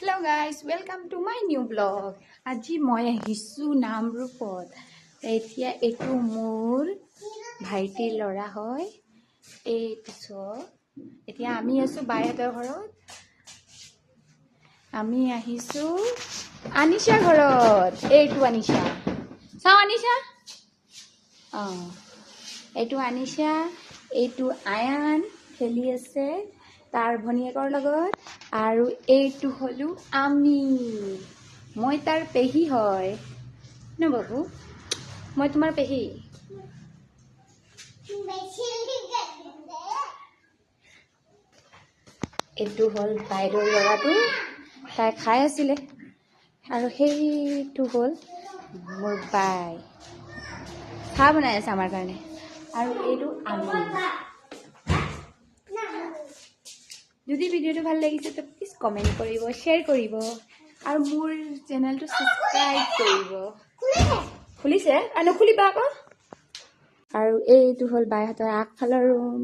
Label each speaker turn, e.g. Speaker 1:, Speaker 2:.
Speaker 1: Hello guys, welcome to my new vlog. আজি মই আহিছো নামৰূপত। এতিয়া এটো মোৰ ভাইটিৰ ল'ৰা হয়। এইটো এতিয়া আমি আছো বাইহঁতৰ ঘৰত। আমি আহিছো আনিশা ঘৰত। এইটো আনিশা। চাও আনিশা। এইটো আনিশা, এইটো আয়ান খেলি আছে তাৰ ভনীয়েকৰ লগত। আৰু এইটো হলো আমি। মই তাৰ পেহী হয় ন বাবু, মই তোমাৰ পেহী। এইটো হল বাইদেউৰ ল'ৰাটো, তাই খাই আছিলে। আৰু সেইটো হল মোৰ বাই, চাহ বনাই আছে আমাৰ কাৰণে। আৰু এইটো আমি। যদি ভিডিওটো ভাল লাগিছে তো প্লিজ কমেন্ট কৰিব, শ্বেয়াৰ কৰিব আৰু মোৰ চেনেলটো সাবস্ক্ৰাইব কৰিব। খুলিছে আৰু নখুলিবা আকৌ। আৰু এইটো হল বাইহঁতৰ আগফালৰ ৰুম।